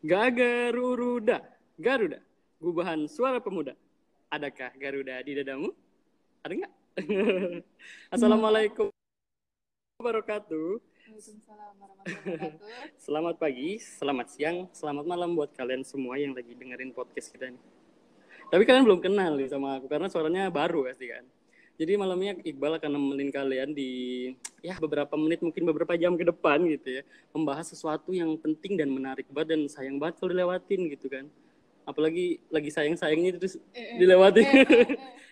Gagaruda, Garuda, gubahan suara pemuda. Adakah Garuda di dadamu? Ada nggak? Assalamualaikum warahmatullahi wabarakatuh. Waalaikumsalam warahmatullahi wabarakatuh. Selamat pagi, selamat siang, selamat malam buat kalian semua yang lagi dengerin podcast kita nih. Tapi kalian belum kenal nih sama aku karena suaranya baru pasti kan. Jadi malamnya Iqbal akan nemenin kalian di beberapa menit, mungkin beberapa jam ke depan gitu ya, membahas sesuatu yang penting dan menarik banget dan sayang banget kalau dilewatin gitu kan. Apalagi lagi sayang-sayangnya terus dilewatin.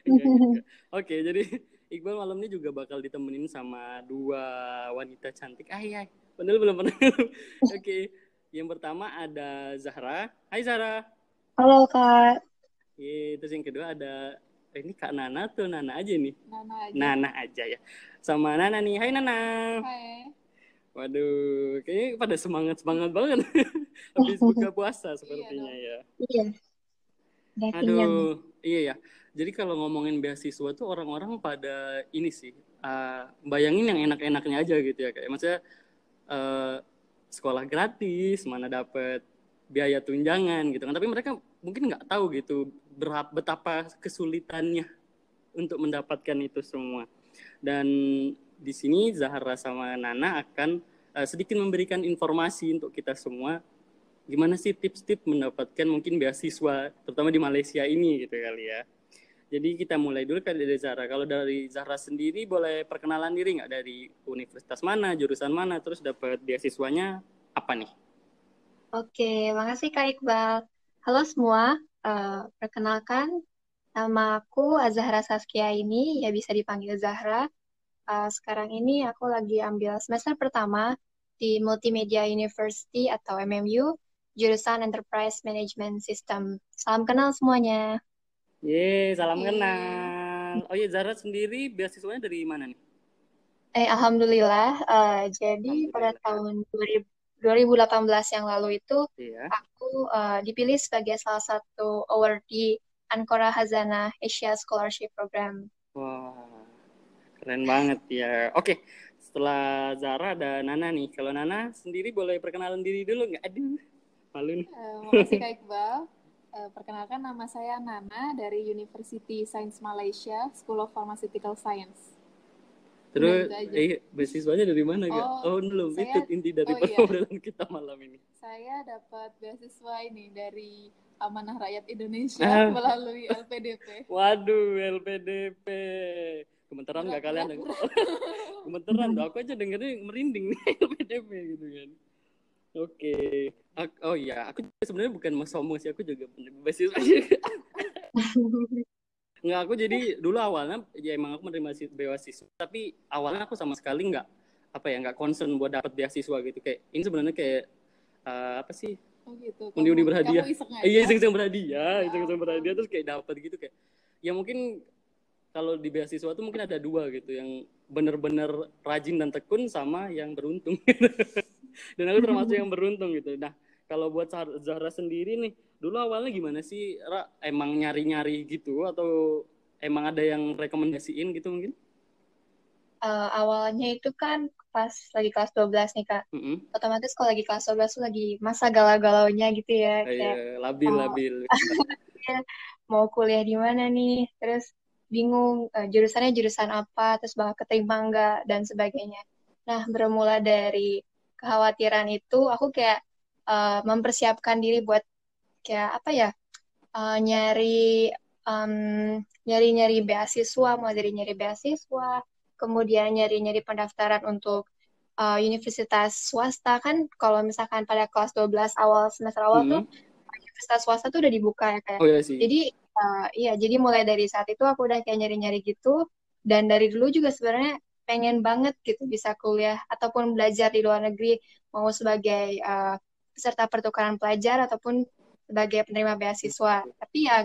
Enggak. Oke, jadi Iqbal malam ini juga bakal ditemenin sama dua wanita cantik. Padahal belum pernah. Oke, yang pertama ada Zahra. Hai Zahra. Halo Kak. Terus yang kedua ada ini Kak Nana tuh Nana aja nih. Nana aja ya. Sama Nana nih. Hai Nana. Hai. Waduh, kayaknya pada semangat banget. Habis buka puasa sepertinya ya. Iya. Aduh, iya ya. Jadi kalau ngomongin beasiswa tuh orang-orang pada ini sih, bayangin yang enak-enaknya aja gitu ya, kayak maksudnya sekolah gratis, mana dapat biaya tunjangan gitu kan. Tapi mereka mungkin nggak tahu gitu betapa kesulitannya untuk mendapatkan itu semua. Dan di sini Zahra sama Nana akan sedikit memberikan informasi untuk kita semua. Gimana sih tips-tips mendapatkan mungkin beasiswa, terutama di Malaysia ini gitu kali ya. Jadi kita mulai dulu dari Zahra. Kalau dari Zahra sendiri boleh perkenalan diri nggak, dari universitas mana, jurusan mana, terus dapat beasiswanya apa nih? Oke, makasih Kak Iqbal. Halo semua, perkenalkan nama aku Azahra Saskia ini, ya bisa dipanggil Zahra. Sekarang ini aku lagi ambil semester pertama di Multimedia University atau MMU, jurusan Enterprise Management System. Salam kenal semuanya. Salam kenal. Oh iya, Zahra sendiri beasiswanya dari mana nih? Alhamdulillah, jadi pada tahun 2018 yang lalu itu aku dipilih sebagai salah satu awardee Ancora Hazanah Asia Scholarship Program. Wah, keren banget ya. Oke, setelah Zahra ada Nana nih. Kalau Nana sendiri boleh perkenalan diri dulu nggak? Aduh, malu nih. Makasih Kak Iqbal. Perkenalkan, nama saya Nana dari University Science Malaysia, School of Pharmaceutical Science. Terus, beasiswanya dari mana Kak? Belum. Itu inti dari obrolan kita malam ini. Saya dapat beasiswa ini dari Amanah Rakyat Indonesia melalui LPDP. Waduh, LPDP. Gemeteran nggak kalian? Gemeteran tuh, aku aja dengernya merinding nih LPDP gitu kan. Oke. Oh iya, aku sebenarnya bukan mau sombong sih, aku juga beasiswa juga. Nggak, aku jadi dulu awalnya ya emang aku menerima beasiswa, tapi awalnya aku sama sekali nggak concern buat dapat beasiswa gitu. Kayak ini sebenarnya kayak apa sih? Oh gitu. Undi berhadiah. Iseng berhadiah terus kayak dapat gitu, kayak ya mungkin kalau di beasiswa tuh mungkin ada dua gitu, yang benar-benar rajin dan tekun sama yang beruntung. Dan aku termasuk yang beruntung gitu. Nah, kalau buat Zahra sendiri nih, dulu awalnya gimana sih? Emang nyari-nyari gitu atau emang ada yang rekomendasiin gitu mungkin? Awalnya itu kan pas lagi kelas 12 nih Kak. Otomatis kalau lagi kelas 12 tuh lagi masa galau-galaunya gitu ya. Kayak labil. Mau kuliah di mana nih? Terus bingung jurusannya jurusan apa, terus bakal keterima enggak, dan sebagainya. Nah, bermula dari kekhawatiran itu, aku kayak mempersiapkan diri buat kayak apa ya, nyari beasiswa, mulai dari nyari beasiswa, kemudian nyari pendaftaran untuk universitas swasta. Kan kalau misalkan pada kelas 12 semester awal tuh universitas swasta tuh udah dibuka ya kayak. Oh iya sih. Jadi jadi mulai dari saat itu aku udah kayak nyari-nyari gitu, dan dari dulu juga sebenarnya pengen banget gitu bisa kuliah ataupun belajar di luar negeri, mau sebagai peserta pertukaran pelajar ataupun sebagai penerima beasiswa. Tapi ya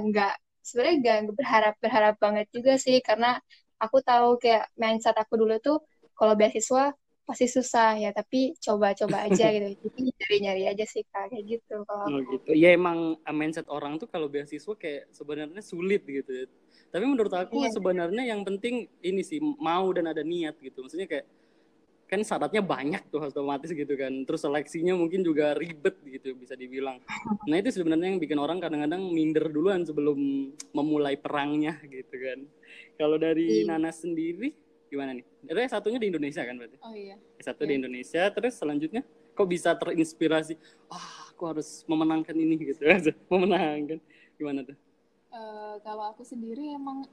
sebenarnya nggak berharap banget juga sih, karena aku tahu kayak mindset aku dulu tuh kalau beasiswa pasti susah ya, tapi coba-coba aja gitu. Jadi nyari-nyari aja sih Kak, kayak gitu kalau aku. Gitu. Ya emang mindset orang tuh kalau beasiswa kayak sebenarnya sulit gitu ya. Tapi menurut aku sebenarnya yang penting ini sih, mau dan ada niat gitu. Maksudnya kayak kan syaratnya banyak tuh otomatis gitu kan. Terus seleksinya mungkin juga ribet gitu bisa dibilang. Nah itu sebenarnya yang bikin orang kadang-kadang minder duluan sebelum memulai perangnya gitu kan. Kalau dari Iya. Nana sendiri gimana nih? Itu satunya di Indonesia kan berarti? Oh iya. Satu di Indonesia, terus selanjutnya kok bisa terinspirasi? Aku harus memenangkan ini gitu. Memenangkan gimana tuh? Kalau aku sendiri emang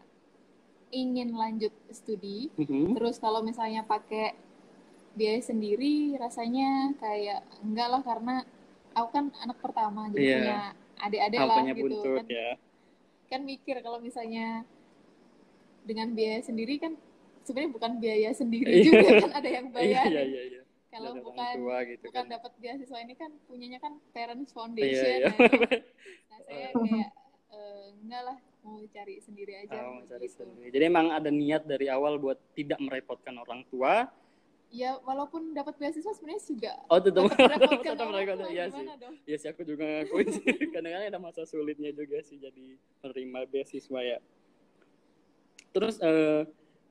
ingin lanjut studi, Mhm. terus kalau misalnya pakai biaya sendiri rasanya kayak enggak lah, karena aku kan anak pertama jadi Iya, punya adik-adik lah punya gitu buntut kan. ya. Kan mikir kalau misalnya dengan biaya sendiri kan sebenarnya bukan biaya sendiri Iya. juga kan ada yang Iya, bayarin. iya. Kalau Dari orang bukan tua gitu bukan kan. dapat beasiswa ini kan punyanya kan Parents Iya, Foundation. iya. Nah itu, nah saya kayak enggak lah, mau cari sendiri aja Cari gitu. sendiri. Jadi emang ada niat dari awal buat tidak merepotkan orang tua. Ya walaupun dapat beasiswa sebenarnya juga Tetap merepotkan tetap orang merepotkan. tua, Iya sih. gimana dong? Iya sih, aku juga ngakuin sih. Kadang-kadang ada masa sulitnya juga sih jadi menerima beasiswa ya. Terus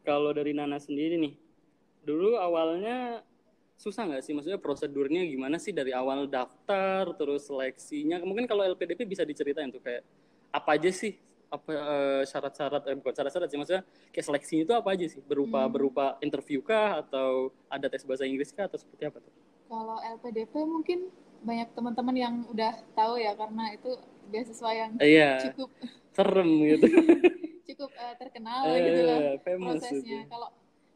kalau dari Nana sendiri nih, dulu awalnya susah nggak sih? Maksudnya prosedurnya gimana sih dari awal daftar, terus seleksinya? Mungkin kalau LPDP bisa diceritain tuh kayak apa aja sih? Apa syarat-syarat? Bukan syarat-syarat sih, maksudnya kayak seleksinya itu apa aja sih? Berupa interview kah? Atau ada tes bahasa Inggris kah? Atau seperti apa tuh? Kalau LPDP mungkin banyak teman-teman yang udah tahu ya, karena itu beasiswa yang cukup serem gitu. cukup terkenal gitu lah prosesnya. Gitu.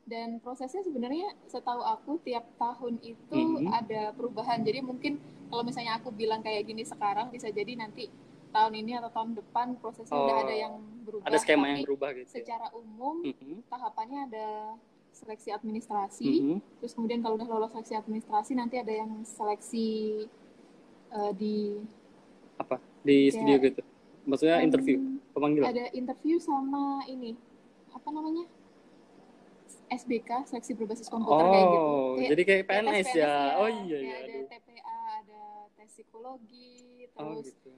Dan prosesnya sebenarnya setahu aku tiap tahun itu ada perubahan. Jadi mungkin kalau misalnya aku bilang kayak gini sekarang, bisa jadi nanti tahun ini atau tahun depan prosesnya udah ada yang berubah. Ada skema tapi yang berubah gitu. Secara umum tahapannya ada seleksi administrasi, terus kemudian kalau udah lolos seleksi administrasi nanti ada yang seleksi di apa? Di studio gitu. Maksudnya interview, pemanggilan. Ada interview sama ini apa namanya? SBK, seleksi berbasis komputer kayak gitu. Jadi kayak PNS ya. Oh iya. Ada TPA, ada tes psikologi, terus gitu.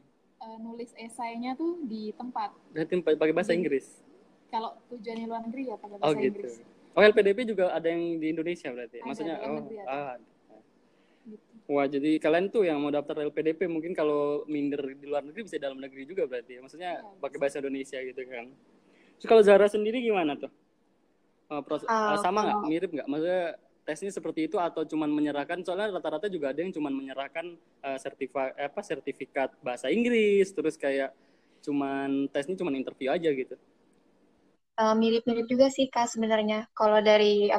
Nulis esainya tuh di tempat. Berarti pakai bahasa Inggris. Kalau tujuannya luar negeri ya pakai bahasa Inggris. LPDP juga ada yang di Indonesia berarti. Maksudnya gitu. Wah, jadi kalian tuh yang mau daftar LPDP mungkin kalau minder di luar negeri bisa dalam negeri juga berarti. Maksudnya pakai bahasa Indonesia gitu kan. Terus kalau Zahra sendiri gimana tuh? Sama nggak? Mirip nggak? Maksudnya tesnya seperti itu atau cuman menyerahkan? Soalnya rata-rata juga ada yang cuman menyerahkan sertifikat bahasa Inggris, terus kayak cuman tesnya cuman interview aja gitu. Mirip-mirip juga sih Kak sebenarnya. Kalau dari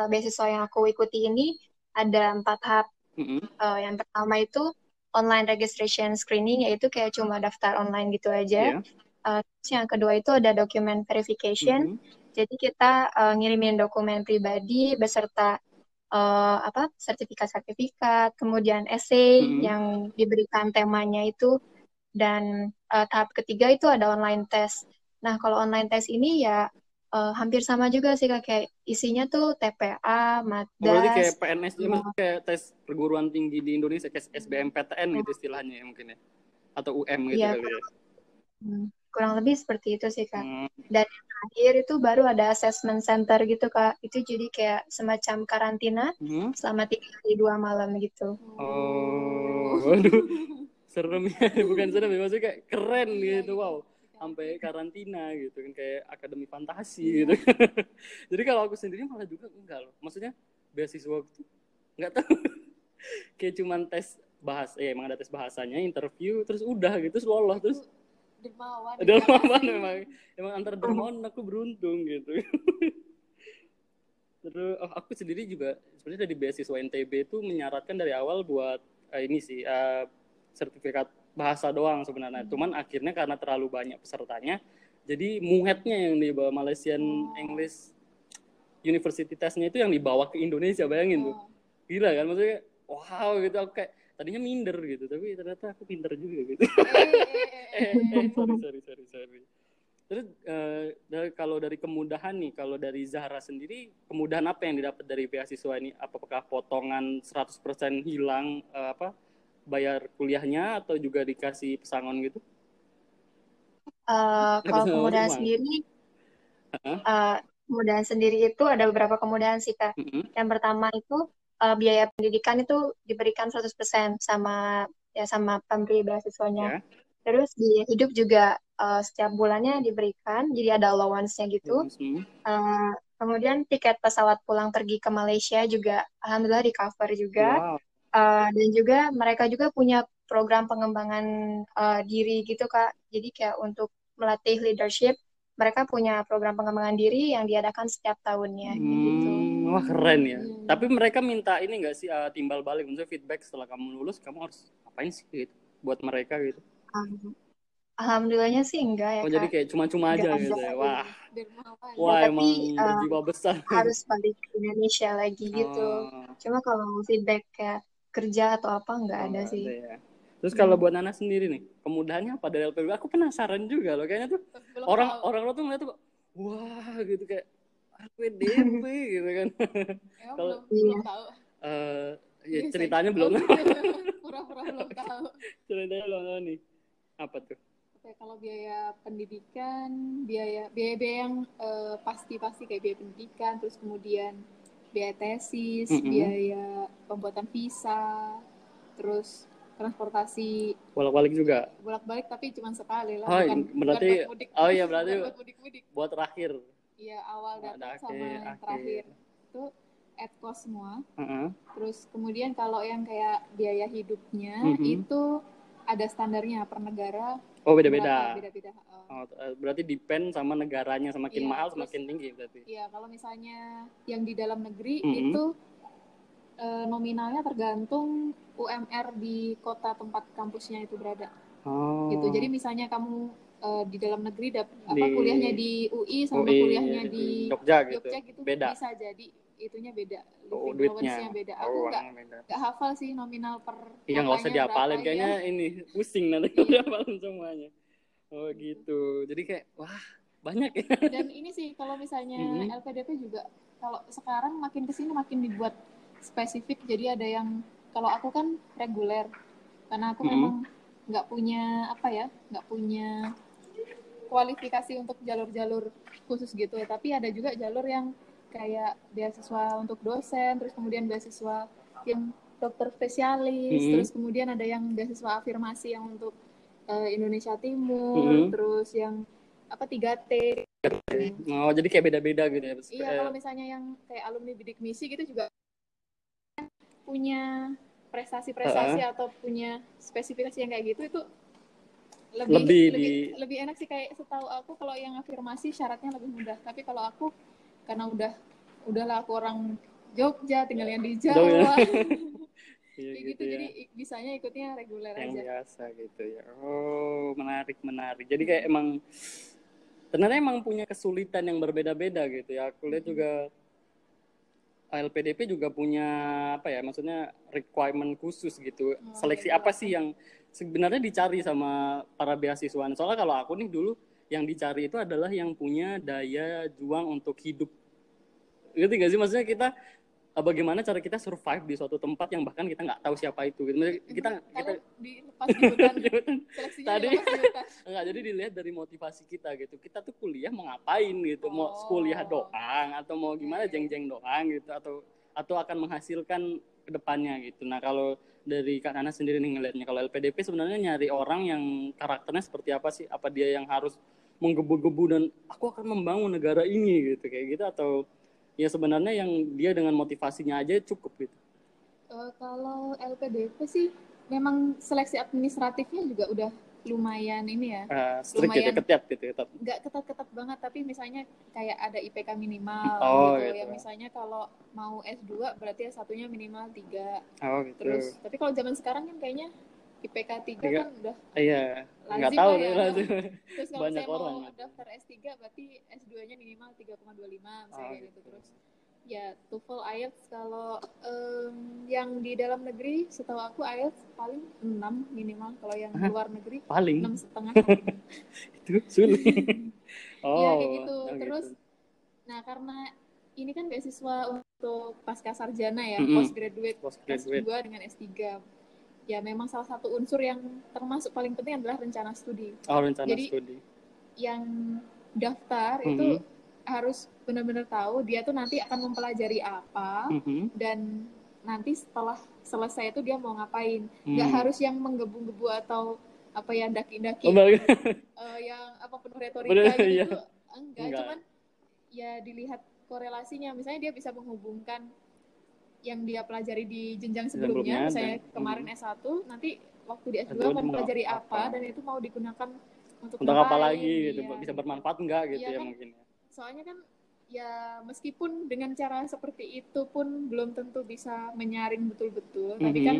beasiswa yang aku ikuti ini ada 4 tahap. Yang pertama itu online registration screening, yaitu kayak cuma daftar online gitu aja. Terus yang kedua itu ada document verification. Jadi kita ngirimin dokumen pribadi beserta sertifikat-sertifikat, kemudian essay yang diberikan temanya itu, dan tahap ketiga itu ada online test. Nah, kalau online test ini ya hampir sama juga sih Kak, kayak isinya tuh TPA, Matdas. Berarti kayak PNS, kayak tes perguruan tinggi di Indonesia, kayak SBMPTN gitu istilahnya ya mungkin ya, atau UM gitu kali ya. Kurang lebih seperti itu sih Kak. Dan yang terakhir itu baru ada assessment center gitu Kak. Itu jadi kayak semacam karantina selama 3 hari 2 malam gitu. Waduh, serem ya. Bukan serem ya, maksudnya kayak keren gitu, wow. Sampai karantina gitu kan, kayak akademi fantasi gitu. Jadi kalau aku sendiri malah juga enggak loh. Maksudnya beasiswa itu enggak tahu. Kayak cuman tes bahasa, emang ada tes bahasanya, interview, terus udah gitu, terus lolos, terus dermawan emang antara dermawan aku beruntung gitu. Terus aku sendiri juga sebenarnya dari beasiswa NTB itu menyarankan dari awal buat ini sih sertifikat bahasa doang sebenarnya. Cuman akhirnya karena terlalu banyak pesertanya, jadi muhetnya yang dibawa Malaysian English University testnya itu yang dibawa ke Indonesia, bayangin tuh. Gila kan, maksudnya wow gitu, aku kayak tadinya minder gitu, tapi ternyata aku pinter juga gitu. Sorry. Terus kalau dari kemudahan nih, kalau dari Zahra sendiri, kemudahan apa yang didapat dari beasiswa ini? Apakah potongan 100% hilang bayar kuliahnya atau juga dikasih pesangon gitu? Kalau kemudahan sendiri kemudahan sendiri itu ada beberapa kemudahan sih, Kak. Yang pertama itu biaya pendidikan itu diberikan 100% sama pemberi beasiswanya. Terus biaya hidup juga setiap bulannya diberikan, jadi ada allowance-nya gitu. Kemudian tiket pesawat pulang pergi ke Malaysia juga alhamdulillah di cover juga. Wow. Dan juga mereka juga punya program pengembangan diri gitu, Kak. Jadi kayak untuk melatih leadership, mereka punya program pengembangan diri yang diadakan setiap tahunnya gitu. Wah, keren ya. Tapi mereka minta ini nggak sih timbal balik, maksudnya feedback setelah kamu lulus, kamu harus apain sih gitu buat mereka gitu? Alhamdulillahnya sih enggak ya, Oh, Kak. jadi kayak cuma-cuma aja gitu ya. Wah. Wah, Tapi emang berjiwa besar. harus balik ke Indonesia lagi gitu. Cuma kalau feedback kayak kerja atau apa nggak ada nggak sih. ada ya. Terus kalau buat Nana sendiri nih, kemudahannya apa dari LPDP? Aku penasaran juga loh. Kayaknya tuh orang lo tuh ngeliat tuh, wah gitu kayak LPDP gitu kan. Kalau belum tahu. Ya ceritanya belum tahu. Pura-pura belum tahu. Ceritanya belum tahu nih. Apa tuh? Oke, kalau biaya pendidikan, biaya yang pasti kayak biaya pendidikan, terus kemudian biaya tesis, biaya pembuatan visa, terus transportasi bolak-balik juga. Bolak-balik tapi cuma sekali lah. Berarti bukan mudik. Oh iya, berarti mudik. Buat terakhir. Iya, awal datang sama yang terakhir. Itu at cost semua. Terus kemudian kalau yang kayak biaya hidupnya itu ada standarnya per negara. Oh, beda-beda. Beda-beda. Berarti depend sama negaranya, semakin mahal semakin tinggi berarti. Iya, kalau misalnya yang di dalam negeri itu nominalnya tergantung UMR di kota tempat kampusnya itu berada. Gitu. Jadi misalnya kamu di dalam negeri kuliahnya di UI sama kuliahnya di Jogja gitu beda. Bisa jadi itunya beda, living allowance-nya beda. Aku nggak hafal sih nominal per kotanya. Iya, nggak usah dihafalin, kayaknya ini pusing nanti kalau dihafalin semuanya. Oh gitu. Jadi kayak wah banyak ya. Dan ini sih kalau misalnya LPDP juga kalau sekarang makin kesini makin dibuat spesifik. Jadi ada yang kalau aku kan reguler karena aku memang nggak punya kualifikasi untuk jalur-jalur khusus gitu. Tapi ada juga jalur yang kayak beasiswa untuk dosen, terus kemudian beasiswa yang dokter spesialis, terus kemudian ada yang beasiswa afirmasi yang untuk Indonesia Timur, terus yang 3T. Oh, jadi kayak beda-beda gitu ya. Iya, kalau misalnya yang kayak alumni bidik misi gitu juga punya prestasi atau punya spesifikasi yang kayak gitu, itu lebih enak sih. Kayak setahu aku kalau yang afirmasi syaratnya lebih mudah, tapi kalau aku karena udahlah aku orang Jogja, tinggal yang di Jawa. Gitu ya. Jadi bisanya ikutnya reguler yang aja. Yang biasa gitu ya. Oh, menarik. Jadi kayak ternyata emang punya kesulitan yang berbeda-beda gitu ya. Aku lihat juga LPDP juga punya maksudnya requirement khusus gitu. Seleksi apa sih yang sebenarnya dicari sama para beasiswa? Soalnya kalau aku nih dulu yang dicari itu adalah yang punya daya juang untuk hidup. Gitu nggak sih? Maksudnya kita bagaimana cara kita survive di suatu tempat yang bahkan kita nggak tahu siapa itu gitu. Kita dilepas di hutan. Tadi enggak, jadi dilihat dari motivasi kita gitu. Kita tuh kuliah mau ngapain gitu? Mau kuliah doang atau mau gimana jeng-jeng doang gitu atau akan menghasilkan ke depannya gitu. Nah, kalau dari Kak Nana sendiri nih ngelihatnya, kalau LPDP sebenarnya nyari orang yang karakternya seperti apa sih? Apa dia yang harus menggebu-gebu dan aku akan membangun negara ini gitu kayak gitu, atau ya sebenarnya yang dia dengan motivasinya aja cukup gitu? Kalau LPDP sih memang seleksi administratifnya juga udah lumayan ini ya. Strict lumayan, gitu, ketat. Nggak ketat banget, tapi misalnya kayak ada IPK minimal gitu. Yang misalnya kalau mau S2 berarti S1-nya minimal 3. Gitu. Terus tapi kalau zaman sekarang kan kayaknya IPK 3 kan udah nggak tahu ya. Lazim. Terus kalau banyak saya orang mau daftar S3 berarti S2-nya minimal 3,25 misalnya gitu. Terus ya TOEFL, IELTS kalau yang di dalam negeri setahu aku IELTS paling 6 minimal, kalau yang di luar negeri paling 6,5. Itu sulit. Iya kayak gitu. Terus gitu. Nah karena ini kan beasiswa untuk pasca sarjana ya, postgraduate S2 dengan S3. Ya memang salah satu unsur yang termasuk paling penting adalah rencana studi. Rencana Jadi, studi. Yang daftar itu harus benar-benar tahu dia tuh nanti akan mempelajari apa dan nanti setelah selesai itu dia mau ngapain. Nggak harus yang menggebu-gebu atau apa ya daki-daki yang apa penuh retorika gitu tuh enggak, cuman ya dilihat korelasinya. Misalnya dia bisa menghubungkan yang dia pelajari di jenjang sebelumnya, misalnya kemarin S1, nanti waktu di S2 mau pelajari apa dan itu mau digunakan untuk apa lagi gitu, bisa bermanfaat enggak gitu ya kan, mungkin. Soalnya kan ya meskipun dengan cara seperti itu pun belum tentu bisa menyaring betul-betul, tapi kan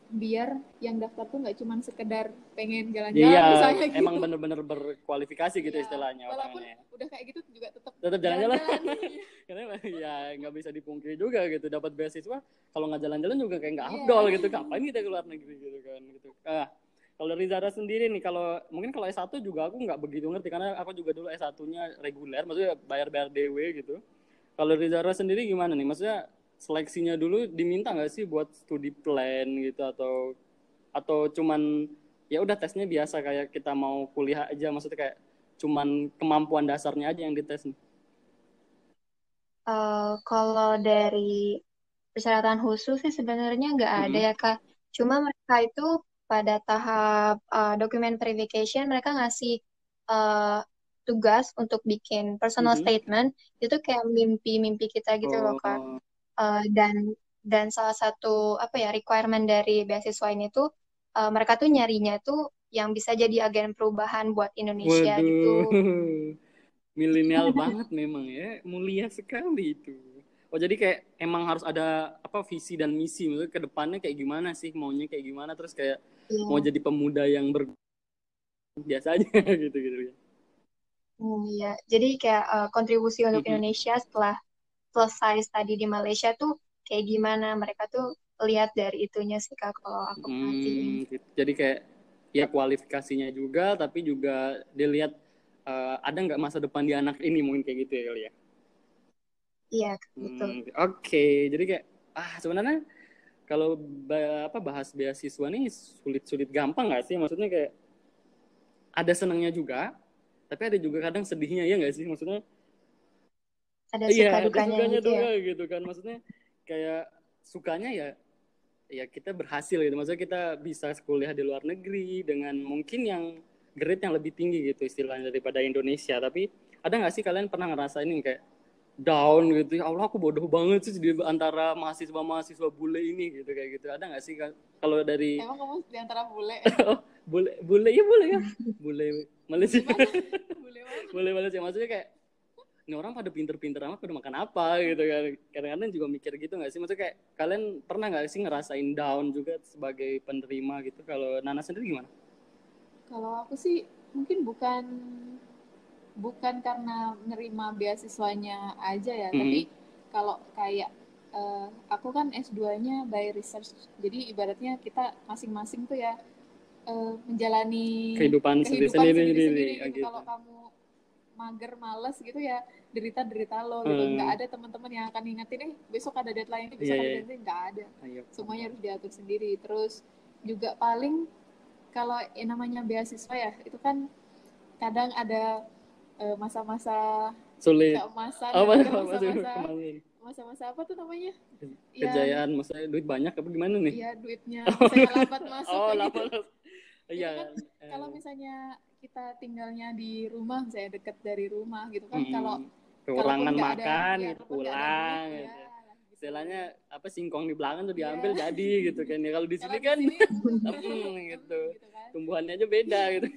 biar yang daftar tuh nggak cuma sekedar pengen jalan-jalan misalnya gitu. Emang bener-bener berkualifikasi gitu istilahnya. Walaupun udah kayak gitu juga tetap jalan-jalan. Karena ya nggak bisa dipungkiri juga gitu, dapat beasiswa kalau nggak jalan-jalan juga kayak nggak afdol gitu, ngapain kita ke luar negeri gitu kan gitu. Kalau dari Zara sendiri nih, kalau mungkin kalau S1 juga aku nggak begitu ngerti karena aku juga dulu S1-nya reguler, maksudnya bayar DW gitu. Kalau dari Zara sendiri gimana nih? Maksudnya seleksinya dulu diminta nggak sih buat studi plan gitu atau cuman ya udah tesnya biasa kayak kita mau kuliah aja, maksudnya kayak cuman kemampuan dasarnya aja yang dites nih? Kalau dari persyaratan khusus sih sebenarnya nggak ada ya Kak. Cuma mereka itu pada tahap document verification mereka ngasih tugas untuk bikin personal statement, itu kayak mimpi-mimpi kita gitu loh Kak. Dan salah satu apa ya requirement dari beasiswa ini tuh mereka tuh nyarinya tuh yang bisa jadi agen perubahan buat Indonesia. Waduh, gitu. Milenial banget memang ya, mulia sekali itu. Oh jadi kayak emang harus ada apa visi dan misi, maksudnya ke depannya kayak gimana sih, maunya kayak gimana, terus kayak mau jadi pemuda yang biasa aja gitu ya. Iya, jadi kayak kontribusi untuk Indonesia setelah selesai studi di Malaysia tuh kayak gimana, mereka tuh lihat dari itunya sih Kak kalau aku perhatiin. Gitu. Jadi kayak ya kualifikasinya juga, tapi juga dilihat ada nggak masa depan di anak ini, mungkin kayak gitu ya kali ya. Iya, betul. Oke. Jadi kayak sebenarnya kalau bahas beasiswa nih sulit gampang nggak sih? Maksudnya kayak ada senangnya juga, tapi ada juga kadang sedihnya, ya nggak sih? Maksudnya ada suka dukanya gitu ya. Gitu kan, maksudnya kayak sukanya ya kita berhasil gitu, maksudnya kita bisa kuliah di luar negeri dengan mungkin yang grade yang lebih tinggi gitu istilahnya daripada Indonesia. Tapi ada nggak sih kalian pernah ngerasain kayak down gitu, ya Allah aku bodoh banget sih di antara mahasiswa bule ini gitu, kayak gitu? Ada nggak sih kalau dari emang kamu di antara bule? bule ya bule Malaysia. Bule Malaysia, maksudnya kayak ini orang pada pinter-pinter amat pada makan apa gitu kan. Kadang-kadang juga mikir gitu nggak sih, maksudnya kayak kalian pernah nggak sih ngerasain down juga sebagai penerima gitu? Kalau Nana sendiri gimana? Kalau aku sih mungkin bukan karena nerima beasiswanya aja ya, tapi kalau kayak aku kan S2-nya by research, jadi ibaratnya kita masing-masing tuh ya menjalani kehidupan sendiri gitu. Kalau kamu mager, males gitu ya derita lo gitu. Nggak ada teman-teman yang akan ingetin besok ada deadline ini, besok ada deadline, nggak ada. Semuanya harus diatur sendiri. Terus juga paling kalau namanya beasiswa ya itu kan kadang ada masa-masa sulit, masa-masa apa tuh namanya, kejayaan, maksudnya duit banyak apa gimana nih? Iya, duitnya misalnya lambat masuk iya kan, kalau misalnya kita tinggalnya di rumah, misalnya dekat dari rumah gitu kan, kalau kekurangan makan gitu, pulang gitu. Istilahnya apa, singkong di belakang tuh diambil jadi gitu kan ya. Kalau di sini kan gitu tumbuhannya aja beda gitu.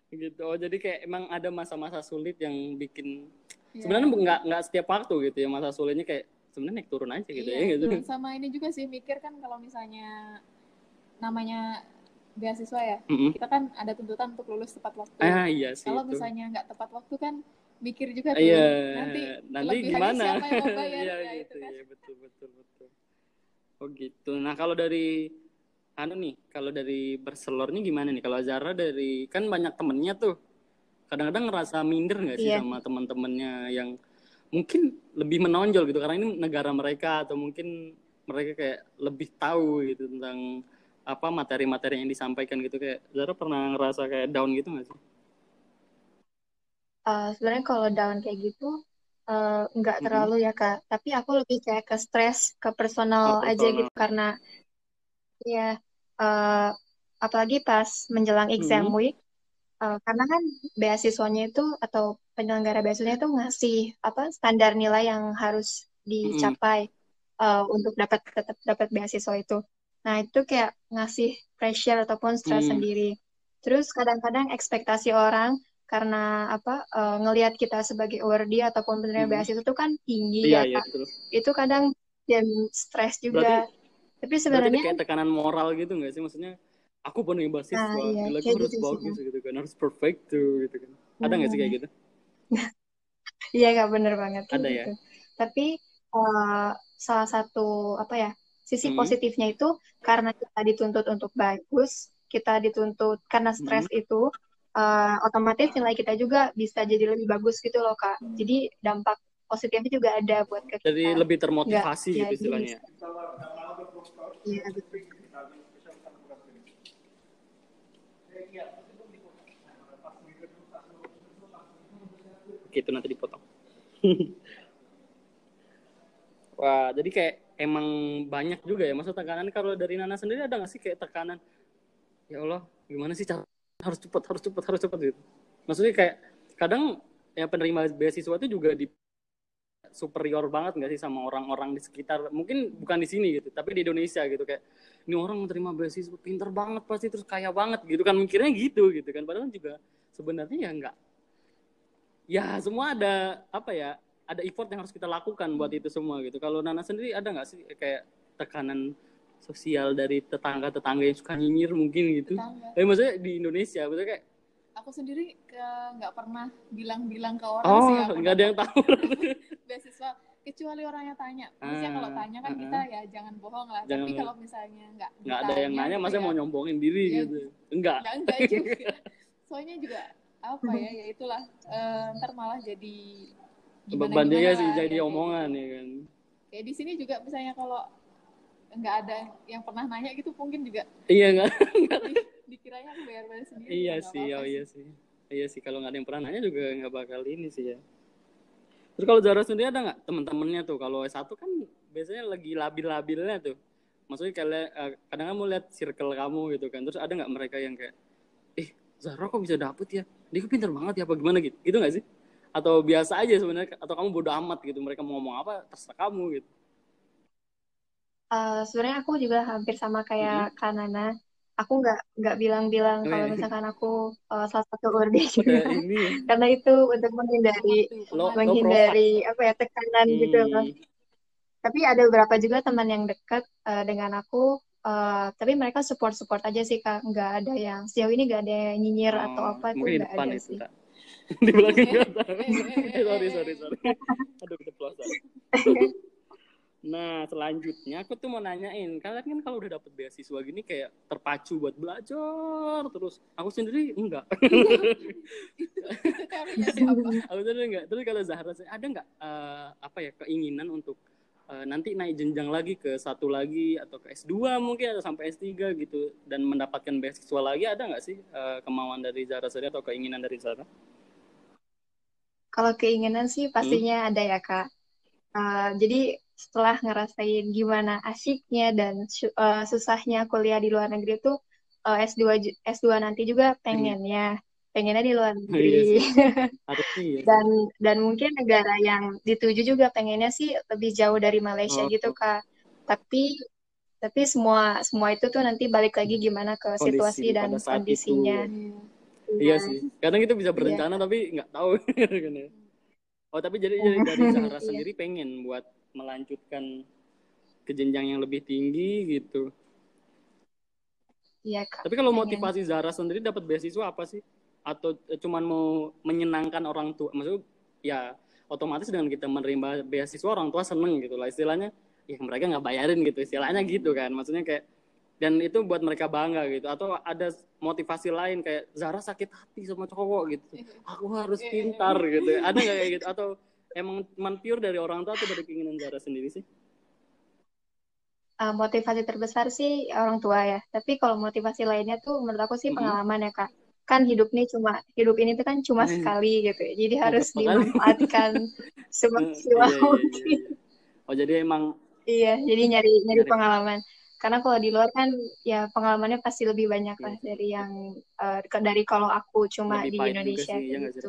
Gitu. Oh jadi kayak emang ada masa-masa sulit yang bikin sebenarnya nggak setiap waktu gitu ya, masa sulitnya kayak sebenarnya naik turun aja gitu ya gitu. Sama ini juga sih mikir kan, kalau misalnya namanya beasiswa ya, kita kan ada tuntutan untuk lulus tepat waktu. Iya sih, kalau misalnya nggak tepat waktu kan mikir juga tuh nanti gimana siapa yang mau bayar. Gitu kan. Iya betul. Oh gitu. Nah kalau dari kalau dari berselornya gimana nih? Kalau Zara dari kan banyak temennya tuh, kadang-kadang ngerasa minder nggak sih sama teman-temannya yang mungkin lebih menonjol gitu karena ini negara mereka, atau mungkin mereka kayak lebih tahu gitu tentang apa materi-materi yang disampaikan gitu? Kayak Zara pernah ngerasa kayak down gitu nggak sih? sebenarnya kalau down kayak gitu nggak terlalu ya Kak, tapi aku lebih kayak ke stres, ke personal aja gitu, personal. karena ya apalagi pas menjelang exam week, karena kan beasiswanya itu atau penyelenggara beasiswanya itu ngasih standar nilai yang harus dicapai untuk tetap dapat beasiswa itu. Nah itu kayak ngasih pressure ataupun stres sendiri. Terus kadang-kadang ekspektasi orang karena ngelihat kita sebagai worthy ataupun penerima beasiswa itu kan tinggi Iya, ya iya, Kak. betul. Itu kadang dan stres juga. Tapi Berarti sebenarnya kayak tekanan moral gitu nggak sih? Maksudnya aku penerima beasiswa, iya, nilai kayak gue harus gitu sih. bagus gitu kan, harus perfect tuh gitu kan. Ada nggak sih kayak gitu? Iya nggak bener banget kayak Ada ya. gitu. Tapi salah satu sisi positifnya itu karena kita dituntut untuk bagus, kita dituntut karena stres itu, otomatis nilai kita juga bisa jadi lebih bagus gitu loh Kak. Jadi dampak positifnya juga ada buat ke Jadi kita. lebih Nggak termotivasi gitu jadi. istilahnya. Iya betul. Oke, itu nanti dipotong. Wah, jadi kayak emang banyak juga ya. Maksud tekanan kalau dari Nana sendiri ada nggak sih kayak tekanan? Ya Allah, gimana sih cara harus cepat gitu. Maksudnya kayak kadang ya penerima beasiswa itu juga di superior banget nggak sih sama orang-orang di sekitar, mungkin bukan di sini gitu tapi di Indonesia gitu, kayak ini orang terima beasiswa pinter banget pasti terus kaya banget gitu kan, mikirnya gitu kan, padahal juga sebenarnya ya enggak, ya semua ada ada effort yang harus kita lakukan buat itu semua gitu. Kalau Nana sendiri ada nggak sih kayak tekanan sosial dari tetangga yang suka nyinyir mungkin gitu? Maksudnya di Indonesia maksudnya kayak aku sendiri nggak pernah bilang-bilang ke orang sih aku nggak ada yang tahu beasiswa, kecuali orangnya tanya. Maksudnya kalau tanya kan kita ya jangan bohong lah. Tapi kalau misalnya nggak ada yang nanya, masa mau nyombongin diri ya, gitu? Enggak juga. Soalnya juga ya itulah ntar malah jadi beban dia sih, jadi omongan ya kan. Kayak di sini juga misalnya kalau nggak ada yang pernah nanya gitu mungkin juga nggak dikiranya aku bayar sendiri. Iya sih kalau nggak ada yang pernah nanya juga nggak bakal ini sih ya. Terus kalau Zara sendiri ada nggak teman-temannya tuh kalau S1 kan biasanya lagi labil-labilnya tuh, maksudnya kadang kamu lihat circle kamu gitu kan, terus ada nggak mereka yang kayak Zara kok bisa dapet ya, dia pintar banget ya apa gimana gitu nggak sih, atau biasa aja sebenarnya, atau kamu bodo amat gitu mereka mau ngomong apa terserah kamu gitu? Sebenarnya aku juga hampir sama kayak Kanana. Aku nggak bilang-bilang kalau misalkan aku salah satu worthy juga. Karena itu untuk menghindari tekanan gitu loh. Tapi ada beberapa juga teman yang dekat dengan aku, tapi mereka support aja sih Kak. Nggak ada yang sejauh ini nggak ada yang nyinyir atau apa itu nggak ada itu, sih. Di belakang nggak tahu. sorry. Aduh keceplosan. Nah selanjutnya aku tuh mau nanyain, kalian kan kalau udah dapet beasiswa gini kayak terpacu buat belajar terus, aku sendiri enggak. Aku sendiri enggak. Terus kalau Zahra ada nggak keinginan untuk nanti naik jenjang lagi ke satu lagi atau ke S2 mungkin atau sampai S3 gitu dan mendapatkan beasiswa lagi, ada nggak sih kemauan dari Zahra sendiri atau keinginan dari Zahra? Kalau keinginan sih pastinya ada ya Kak. Jadi setelah ngerasain gimana asyiknya dan susahnya kuliah di luar negeri itu, S2 nanti juga pengennya di luar negeri. Dan mungkin negara yang dituju juga pengennya sih lebih jauh dari Malaysia gitu Kak. Tapi semua itu tuh nanti balik lagi gimana ke situasi dan kondisinya. Iya sih. Kadang kita bisa berencana tapi nggak tahu. Oh tapi jadi dari Zahra sendiri pengen buat melanjutkan ke jenjang yang lebih tinggi gitu. Iya Kak. Tapi kalau motivasi Zahra sendiri dapat beasiswa apa sih? Atau cuman mau menyenangkan orang tua? Maksudnya ya otomatis dengan kita menerima beasiswa orang tua seneng gitu lah istilahnya. Ya mereka nggak bayarin gitu istilahnya gitu kan. Maksudnya kayak dan itu buat mereka bangga gitu, atau ada motivasi lain kayak Zahra sakit hati sama cowok gitu, aku harus pintar gitu, ada nggak kayak gitu, atau emang pure dari orang tua atau dari keinginan Zahra sendiri sih? Motivasi terbesar sih orang tua ya, tapi kalau motivasi lainnya tuh menurut aku sih pengalaman ya Kak, kan hidup ini tuh kan cuma sekali gitu ya. Jadi Mau harus berapa kali? dimanfaatkan semaksimal Iya. mungkin. Oh jadi emang Iya, jadi nyari pengalaman. Karena kalau di luar kan ya pengalamannya pasti lebih banyak lah iya, dari yang dari kalau aku cuma lebih di pahit juga Indonesia sih, ya kayak nggak sih? gitu.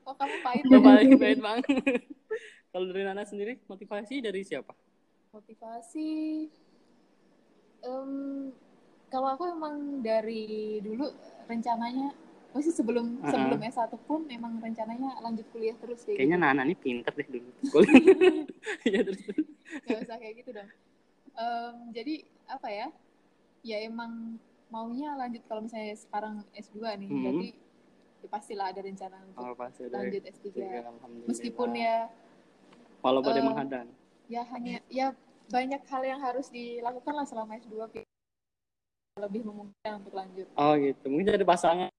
Oh, kamu pahit Lo ya? pahit banget. Kalau dari Nana sendiri, motivasi dari siapa? Motivasi, kalau aku emang dari dulu rencananya, masih sebelum S1 pun memang rencananya lanjut kuliah terus kayak Kayaknya gitu. Nana ini pinter deh dulu kuliah. Iya terus. Gak usah kayak gitu dong. Jadi apa ya? Ya emang maunya lanjut kalau misalnya sekarang S2 nih, berarti ya pastilah ada rencana untuk pasti lanjut S3. Alhamdulillah. Meskipun ya walaupun ada menghadang. ya hanya ya banyak hal yang harus dilakukan lah selama S2 lebih memungkinkan untuk lanjut. Oh gitu, mungkin jadi pasangan.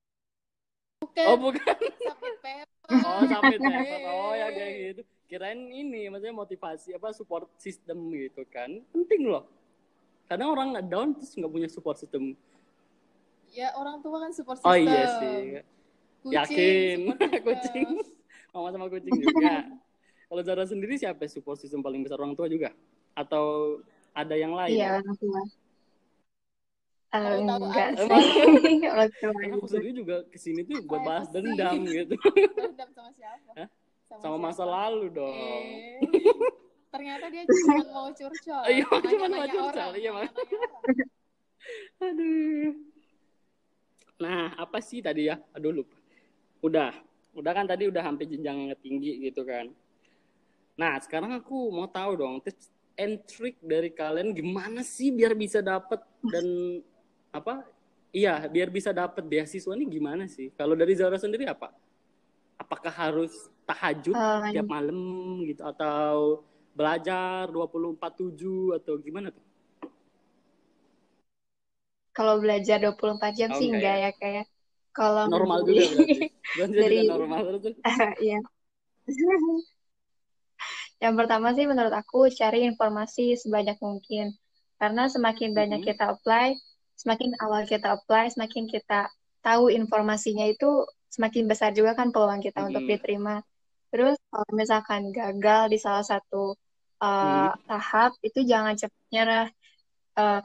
Bukan. Oh bukan. Sampai paper. Oh sampai paper. Oh ya kayak gitu. Kirain ini, maksudnya motivasi apa support system gitu kan, penting loh. Kadang orang nggak down terus nggak punya support system. Ya orang tua kan support system. Oh iya sih. Kucing, yakin. Kucing. Mama sama kucing juga. Kalau Zara sendiri siapa support system paling besar, orang tua juga? Atau ada yang lain? Iya, orang tua. Tahu-tahu Enggak Aisyah. sih. Orang tua Karena aku gitu. sendiri juga kesini tuh buat bahas dendam gitu. Dendam sama siapa? Hah? Sama masa lalu dong. Ternyata dia cuma mau curcol. Iya, cuma mau nanya-nanya curcol. orang, Iya, nanya-nanya orang. Aduh. Nah, apa sih tadi ya? Aduh lupa. Udah kan tadi udah hampir jenjang tinggi gitu kan. Nah, sekarang aku mau tahu dong tips and trick dari kalian gimana sih biar bisa dapet dan apa? Iya, biar bisa dapet beasiswa ini gimana sih? Kalau dari Zara sendiri apa? Apakah harus tahajud tiap malam gitu atau belajar 24/7 atau gimana tuh? Kalau belajar 24 jam sih enggak ya kayak. Kalau normal juga berarti. Berarti dari juga normal terus. iya. Yang pertama sih menurut aku cari informasi sebanyak mungkin. Karena semakin banyak kita apply, semakin awal kita apply, semakin kita tahu informasinya itu semakin besar juga kan peluang kita untuk diterima. Terus kalau misalkan gagal di salah satu tahap, itu jangan cepat nyerah.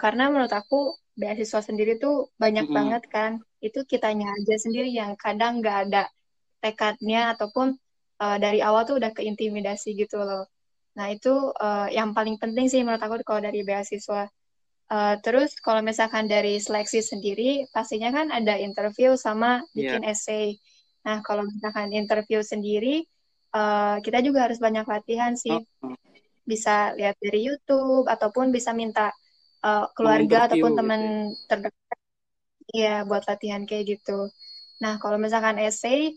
Karena menurut aku beasiswa sendiri tuh banyak banget kan. Itu kitanya aja sendiri yang kadang nggak ada tekadnya ataupun dari awal tuh udah keintimidasi gitu loh. Nah itu yang paling penting sih menurut aku kalau dari beasiswa. Terus kalau misalkan dari seleksi sendiri, pastinya kan ada interview sama bikin essay. Nah kalau misalkan interview sendiri, kita juga harus banyak latihan sih. Bisa lihat dari YouTube ataupun bisa minta keluarga ataupun teman gitu. Terdekat ya buat latihan kayak gitu. Nah kalau misalkan essay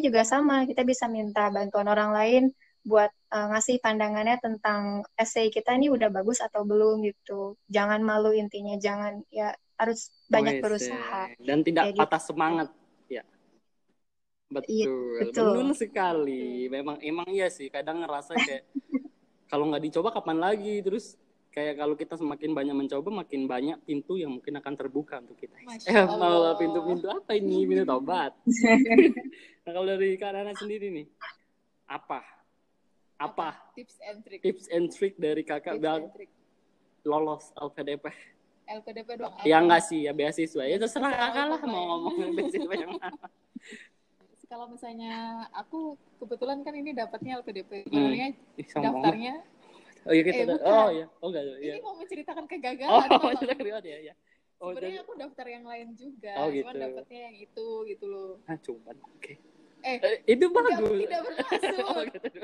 juga sama, kita bisa minta bantuan orang lain buat ngasih pandangannya tentang essay kita ini udah bagus atau belum gitu. Jangan malu intinya, jangan ya harus banyak berusaha. Dan tidak kayak patah gitu. Semangat ya. Betul, iya, betul. Betul sekali. Memang iya sih. Kadang ngerasa kayak kalau nggak dicoba kapan lagi. Terus kayak kalau kita semakin banyak mencoba, makin banyak pintu yang mungkin akan terbuka untuk kita. Malah pintu-pintu apa ini? Pintu tobat. Nah kalau dari Kak Nana sendiri nih, apa tips and trick dari kakak biar lolos LPDP? LPDP doang. Ya enggak sih, ya beasiswa. Ya terserah kakak lah mau ngomong beasiswa yang mana. Kalau misalnya aku kebetulan kan ini dapatnya LPDP. Sebenarnya daftarnya Oh iya kita oh iya. Oh enggak ya. Ini mau menceritakan kegagalan. Ya. Sebenarnya aku daftar yang lain juga. Cuman dapatnya yang itu gitu loh. Cuman oke. Itu bagus. Tidak bermaksud.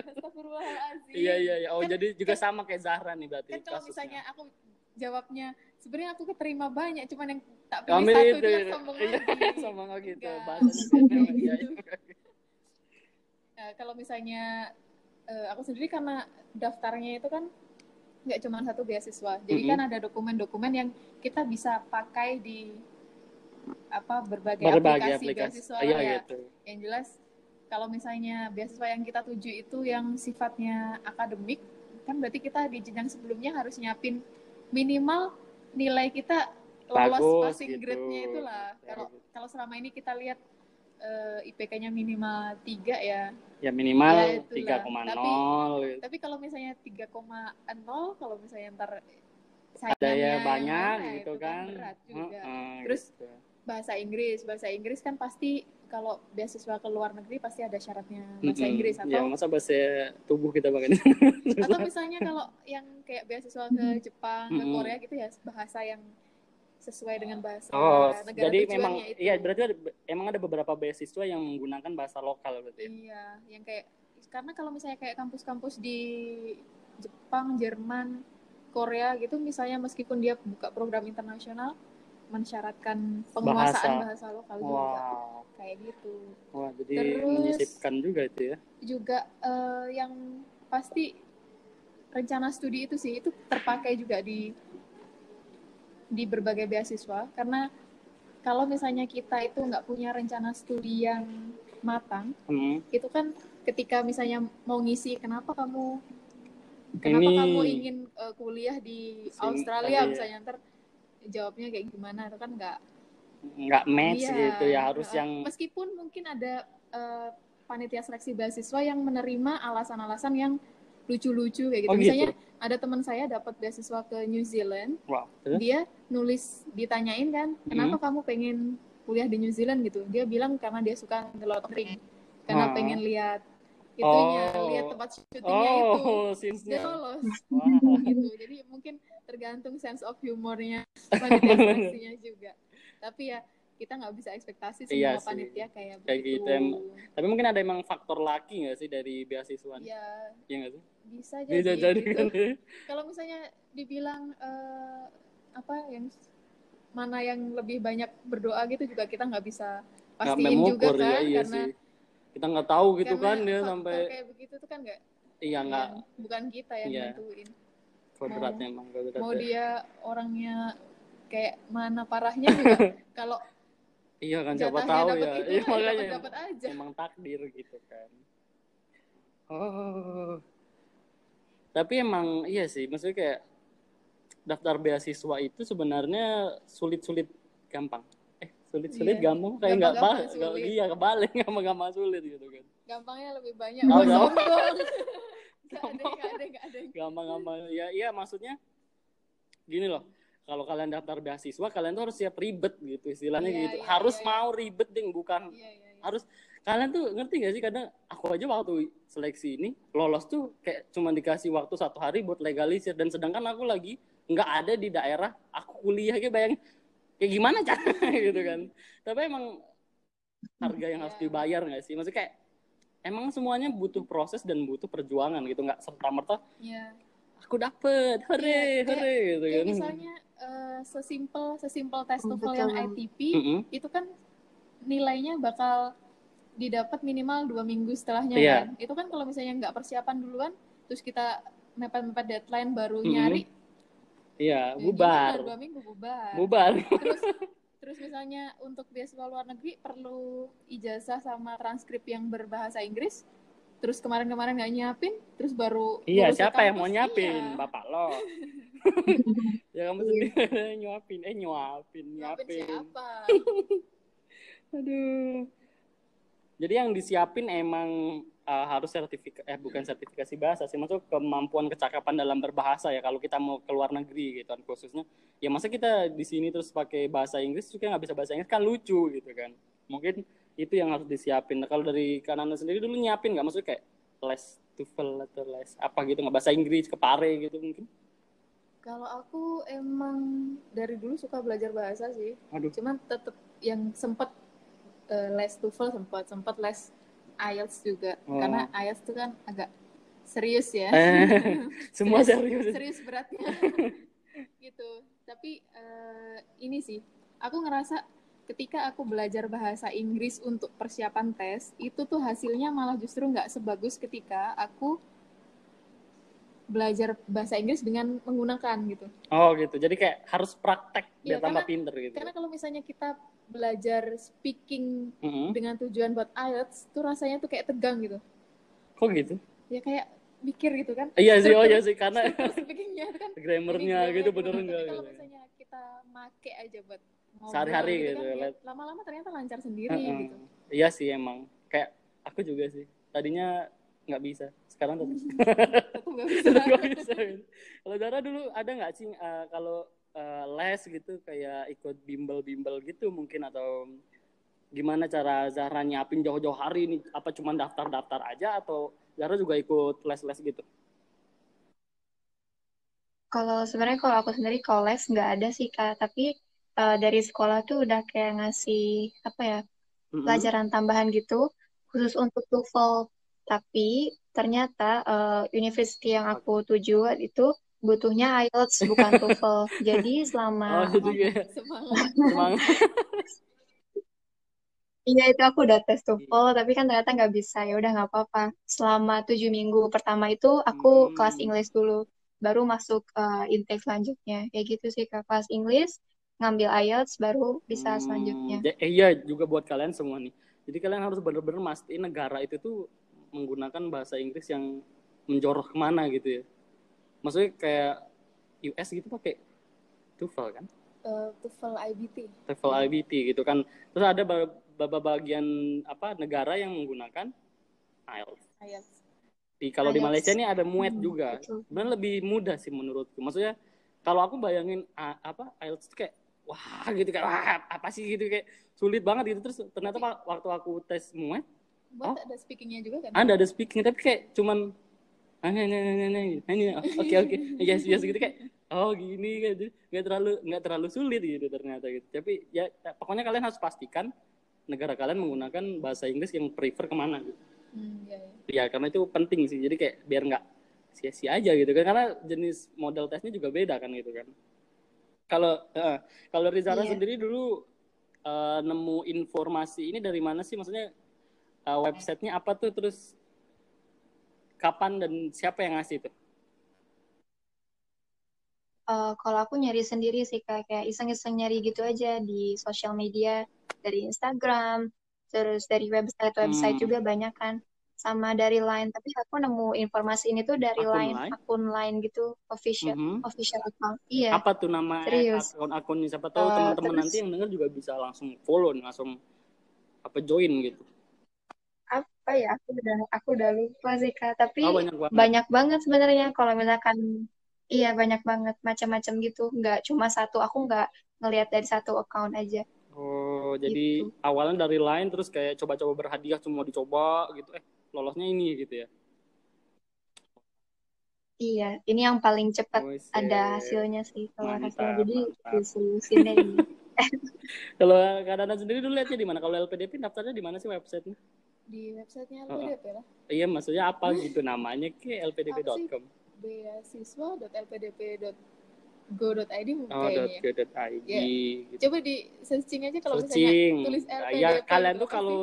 Astagfirullahaladzim. Iya. Oh jadi juga sama kayak Zahra nih berarti. Kan kalau misalnya aku jawabnya sebenarnya aku keterima banyak, cuman yang tak pilih satu itu kan sombong lagi. Sombong gitu bahasanya. Kalau misalnya aku sendiri karena daftarnya itu kan nggak cuma satu beasiswa, jadi kan ada dokumen-dokumen yang kita bisa pakai di berbagai aplikasi beasiswa ya. Gitu. Yang jelas kalau misalnya beasiswa yang kita tuju itu yang sifatnya akademik, kan berarti kita di jenjang sebelumnya harus nyiapin minimal nilai kita lolos bagus passing gitu. grade-nya itulah. Kalau selama ini kita lihat IPK-nya minimal 3 ya. Ya minimal Ya, itulah. 3,0 gitu. Tapi kalau misalnya 3,0, kalau misalnya ntar Ada ya yang banyak lain, gitu itu kan. berat juga. Terus gitu. bahasa Inggris kan pasti kalau beasiswa ke luar negeri pasti ada syaratnya bahasa Inggris, atau ya masa bahasa tubuh kita pakai. atau misalnya kalau yang kayak beasiswa ke Jepang, ke Korea gitu ya, bahasa yang sesuai dengan bahasa negara jadi tujuannya memang itu. iya, berarti emang ada beberapa beasiswa yang menggunakan bahasa lokal berarti. Iya, yang kayak, karena kalau misalnya kayak kampus-kampus di Jepang, Jerman, Korea gitu misalnya, meskipun dia buka program internasional, mensyaratkan penguasaan bahasa lokal juga. Kayak gitu. Wah, jadi terus menyisipkan juga itu ya. Juga yang pasti rencana studi itu sih, itu terpakai juga di berbagai beasiswa, karena kalau misalnya kita itu nggak punya rencana studi yang matang, itu kan ketika misalnya mau ngisi kenapa kamu ingin kuliah di Australia misalnya, ntar jawabnya kayak gimana, itu kan nggak match gitu ya, harus yang meskipun mungkin ada panitia seleksi beasiswa yang menerima alasan-alasan yang lucu-lucu kayak gitu. Misalnya ada teman saya dapat beasiswa ke New Zealand. Dia nulis, ditanyain kan, kenapa kamu pengen kuliah di New Zealand gitu. Dia bilang karena dia suka The Lord of the Rings. Karena pengen lihat itunya, lihat tempat syutingnya itu. Dia lolos. Gitu. Jadi mungkin tergantung sense of humornya panitia seleksinya juga. Tapi ya kita nggak bisa ekspektasi semua panitia kayak begitu. Tapi mungkin ada emang faktor laki nggak sih dari beasiswa? Iya. Iya nggak sih? Bisa jadi gitu. Kan? Kalau misalnya dibilang mana yang lebih banyak berdoa gitu juga kita nggak bisa pastiin juga kan, iya karena sih. Kita nggak tahu gitu kan dia sampai kayak begitu tuh kan nggak. Iya nggak. Bukan kita yang nentuin. Beratnya emang berat. Mau dia orangnya kayak mana parahnya juga kalau iya kan, siapa tahu ya. Iya, makanya dapat aja. Emang takdir gitu kan. Tapi emang iya sih, maksudnya kayak daftar beasiswa itu sebenarnya sulit-sulit gampang. Sulit-sulit gampang, kayak nggak kebalik, gampang sulit gitu kan. Gampangnya lebih banyak. Sombong. Gak ada. Gampang. Ya maksudnya gini loh. Kalau kalian daftar beasiswa, kalian tuh harus siap ribet gitu istilahnya gitu. Harus mau ribet ding, bukan harus. Kalian tuh ngerti gak sih, kadang aku aja waktu seleksi ini lolos tuh kayak cuma dikasih waktu 1 hari buat legalisir, dan sedangkan aku lagi nggak ada di daerah aku kuliah, kayak bayangin kayak gimana caranya gitu kan. Tapi emang harga yang harus dibayar nggak sih, maksudnya kayak emang semuanya butuh proses dan butuh perjuangan gitu, nggak serta-merta aku dapet, hore gitu kan. Misalnya sesimpel tes TOEFL yang ITP itu kan nilainya bakal didapat minimal 2 minggu setelahnya kan. Itu kan kalau misalnya nggak persiapan duluan, terus kita mepet-mepet deadline baru nyari, bubar. 2 minggu bubar. Terus misalnya untuk beasiswa luar negeri perlu ijazah sama transkrip yang berbahasa Inggris. Terus kemarin-kemarin nggak nyiapin, terus baru siapa yang mau nyiapin? Bapak lo. Ya kamu sendiri nyuapin siapa? Aduh. Jadi yang disiapin emang harus bukan sertifikasi bahasa sih, maksudnya kemampuan kecakapan dalam berbahasa ya, kalau kita mau ke luar negeri gitu kan khususnya. Ya masa kita di sini terus pakai bahasa Inggris juga nggak bisa bahasa Inggris kan lucu gitu kan. Mungkin itu yang harus disiapin. Nah, kalau dari Kanana sendiri dulu nyiapin nggak, maksudnya kayak les TOEFL atau les apa gitu, nggak bahasa Inggris kepare gitu mungkin? Kalau aku emang dari dulu suka belajar bahasa sih. Cuman tetap yang sempat les TOEFL, sempat les IELTS juga. Karena IELTS itu kan agak serius ya. Semua serius beratnya. Gitu. Tapi ini sih, aku ngerasa ketika aku belajar bahasa Inggris untuk persiapan tes, itu tuh hasilnya malah justru nggak sebagus ketika aku belajar bahasa Inggris dengan menggunakan gitu. Gitu. Jadi kayak harus praktek biar tambah pinter gitu. Karena kalau misalnya kita belajar speaking dengan tujuan buat IELTS, tuh rasanya tuh kayak tegang gitu. Kok gitu? Ya kayak mikir gitu kan. Iya sih, karena speakingnya kan grammarnya gitu bener enggak. Kalau misalnya kita make aja buat ngobrol sehari-hari gitu gitu kan, ya. ya, lama-lama ternyata lancar sendiri gitu. Iya sih emang. Kayak aku juga sih. Tadinya nggak bisa, sekarang tetap Tetap nggak bisa. tetap nggak bisa. Kalau Zara dulu ada nggak sih kalau les gitu kayak ikut bimbel-bimbel gitu mungkin, atau gimana cara Zara nyiapin jauh-jauh hari ini? Apa cuma daftar-daftar aja atau Zara juga ikut les-les gitu? Kalau sebenarnya kalau aku sendiri kalau les nggak ada sih Kak, tapi dari sekolah tuh udah kayak ngasih apa ya Mm-mm. pelajaran tambahan gitu khusus untuk TOEFL. Tapi ternyata university yang aku tuju itu butuhnya IELTS bukan TOEFL. Jadi Oh selama jadi kayak Semangat. semangat. iya itu aku udah tes TOEFL tapi kan ternyata nggak bisa, ya udah nggak apa-apa. Selama 7 minggu pertama itu aku kelas Hmm. English dulu, baru masuk intake selanjutnya. Kayak gitu sih Kak, kelas English ngambil IELTS baru bisa selanjutnya. Iya juga buat kalian semua nih. Jadi kalian harus benar-benar mastiin negara itu tuh menggunakan bahasa Inggris yang menjorok kemana gitu ya. Maksudnya kayak US gitu pakai TOEFL kan, TOEFL IBT. TOEFL IBT gitu kan. Terus ada beberapa bagian apa negara yang menggunakan IELTS. IELTS. Kalau di Malaysia IELTS. ini ada MUET juga. Betul. Sebenarnya lebih mudah sih menurutku. Maksudnya kalau aku bayangin apa IELTS itu kayak wah gitu kayak wah apa sih gitu kayak sulit banget gitu. Terus ternyata waktu aku tes MUET, Buat ada speakingnya juga kan? ada speaking tapi kayak cuman hanya oke yes gitu kayak oh gini gitu, nggak terlalu sulit gitu ternyata gitu. Tapi ya pokoknya kalian harus pastikan negara kalian menggunakan bahasa Inggris yang prefer kemana gitu. Ya, ya. Ya karena itu penting sih, jadi kayak biar nggak sia-sia aja gitu kan, karena jenis model tesnya juga beda kan gitu kan. Kalau Rizara Iya. sendiri dulu nemu informasi ini dari mana sih, maksudnya websitenya apa tuh, terus kapan dan siapa yang ngasih itu? Kalau aku nyari sendiri sih Kak, kayak iseng-iseng nyari gitu aja di sosial media, dari Instagram, terus dari website-website juga banyak kan, sama dari Line. Tapi aku nemu informasi ini tuh dari Akun Line, lain. akun Line gitu, official, official account. Iya, Apa tuh nama serius. akun-akunnya, siapa tahu teman-teman Terus nanti yang dengar juga bisa langsung follow nih, langsung apa join gitu. apa ya? Aku udah lupa sih Kak. Tapi Oh banyak banget. banyak banget sebenarnya. Kalau misalkan iya banyak banget macam-macam gitu. Nggak cuma satu. Aku nggak ngelihat dari satu account aja. Oh, jadi Gitu. awalnya dari Line terus kayak coba-coba berhadiah, semua dicoba gitu. Lolosnya ini gitu ya. Iya, ini yang paling cepat Oh, ada hasilnya sih kalau hasilnya. mantap, Jadi mantap. diseriusin deh ini. Kalau Kak Dana sendiri dulu lihatnya di mana? Kalau LPDP daftarnya di mana sih websitenya? Di websitenya Oh, oh. LPDP lah. Iya, maksudnya apa gitu namanya ke Apa sih? lpdp.com. beasiswa.lpdp.go.id Oh, kayaknya ya. .go.id Ya. gitu. Coba di searching aja kalau misalnya Searching. tulis Ya LPDP kalian gitu tuh pasti kalau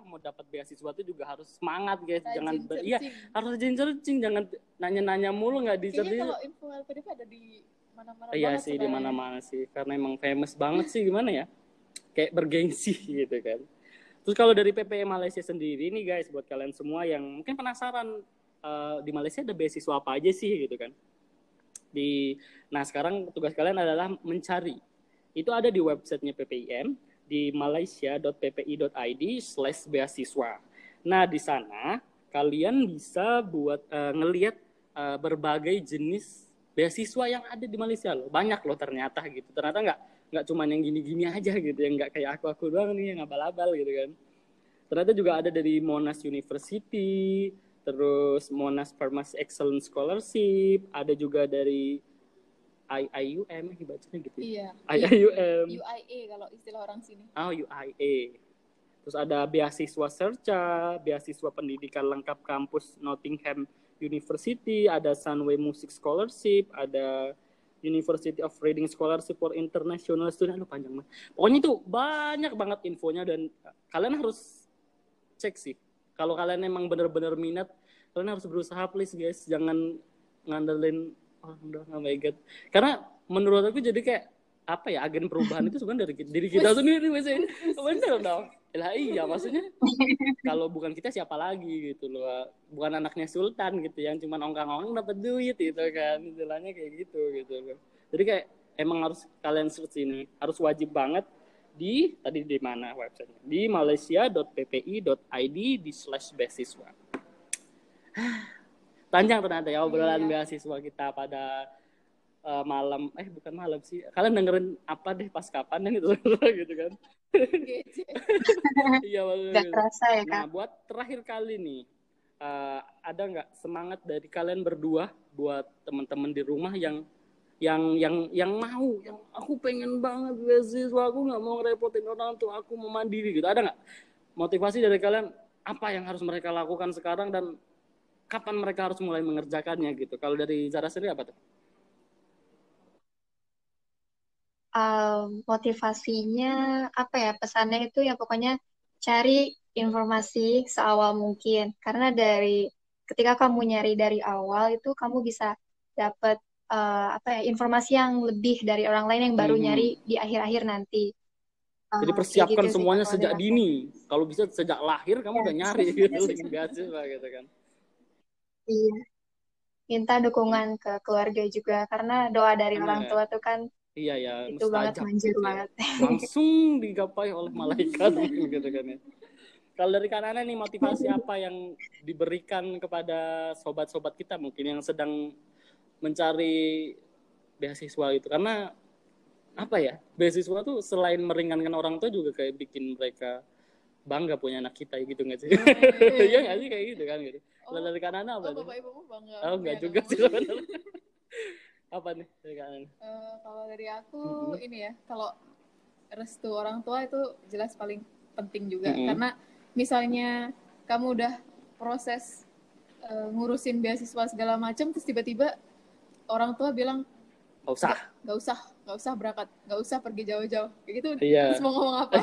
mau dapat beasiswa tuh juga harus semangat guys. Jangan rajin iya, searching. harus rajin searching, jangan nanya-nanya mulu, nggak di Kayaknya searching. kalau info LPDP ada di mana-mana Iya banget sih, di sekarang ya. mana-mana sih, karena emang famous banget sih, gimana ya, kayak bergengsi gitu kan. Terus kalau dari PPE Malaysia sendiri nih guys, buat kalian semua yang mungkin penasaran di Malaysia ada beasiswa apa aja sih gitu kan. Nah sekarang tugas kalian adalah mencari. Itu ada di websitenya PPIM di malaysia.ppi.id/beasiswa. Nah di sana kalian bisa buat ngelihat berbagai jenis beasiswa yang ada di Malaysia loh. Banyak loh ternyata gitu. Ternyata nggak cuma yang gini-gini aja gitu, yang nggak kayak aku doang nih yang abal-abal gitu kan. Ternyata juga ada dari Monash University, terus Monash Pharmacy Excellence Scholarship, ada juga dari IIUM, bacanya gitu. Iya. IIUM. UIA kalau istilah orang sini. Oh, UIA. Terus ada beasiswa Serca, beasiswa pendidikan lengkap kampus Nottingham University, ada Sunway Music Scholarship, ada University of Reading Scholarship for International Student. Aduh panjang banget. Pokoknya itu banyak banget infonya dan kalian harus cek sih. Kalau kalian emang benar-benar minat, kalian harus berusaha please guys. Jangan ngandelin oh my god. Karena menurut aku jadi kayak apa ya, agen perubahan itu sebenarnya dari diri kita sendiri maksudnya. Bener dong. Lah iya maksudnya kalau bukan kita siapa lagi gitu loh. Bukan anaknya sultan gitu yang cuma ongkang-ongkang dapat duit gitu kan. Istilahnya kayak gitu loh. Jadi kayak emang harus kalian search ini, harus wajib banget tadi di mana websitenya, di malaysia.ppi.id/beasiswa. Panjang ternyata ya obrolan beasiswa kita pada malam, bukan malam sih, kalian dengerin apa deh pas kapan gitu gitu kan. Iya, nggak kerasa ya Nah, Kak. buat terakhir kali nih, ada nggak semangat dari kalian berdua buat teman-teman di rumah yang mau, yang aku pengen banget beasiswa, aku nggak mau ngerepotin orang tua, aku mau mandiri gitu. Ada nggak motivasi dari kalian, apa yang harus mereka lakukan sekarang dan kapan mereka harus mulai mengerjakannya gitu? Kalau dari Zara sendiri apa tuh? Motivasinya apa ya, pesannya itu ya pokoknya cari informasi seawal mungkin, karena dari ketika kamu nyari dari awal itu kamu bisa dapat apa ya, informasi yang lebih dari orang lain yang baru nyari di akhir-akhir nanti. Jadi Kayak persiapkan gitu sih Kak semuanya kalau sejak dari aku. dini. Kalau bisa sejak lahir kamu udah nyari gitu beasiswa gitu kan. Iya, minta dukungan ke keluarga juga karena doa dari orang tua tuh kan Iya ya, itu banget, mustajab manjur gitu ya. banget. Langsung digapai oleh malaikat gitu kan ya. Kalau dari Kanana nih, motivasi apa yang diberikan kepada sobat-sobat kita mungkin yang sedang mencari beasiswa itu? Karena apa ya, beasiswa tuh selain meringankan orang tua juga kayak bikin mereka bangga punya anak kita gitu nggak sih? Iya nggak sih kayak gitu kan gitu. Kalau dari Kanana apa? Bapak ibumu bangga. Nggak juga sih sebenarnya. Apa nih dari Kanana? Kalau dari aku ini ya, kalau restu orang tua itu jelas paling penting juga, karena misalnya kamu udah proses ngurusin beasiswa segala macam, terus tiba-tiba orang tua bilang nggak usah berangkat, nggak usah pergi jauh-jauh kayak gitu. Terus mau ngomong apa?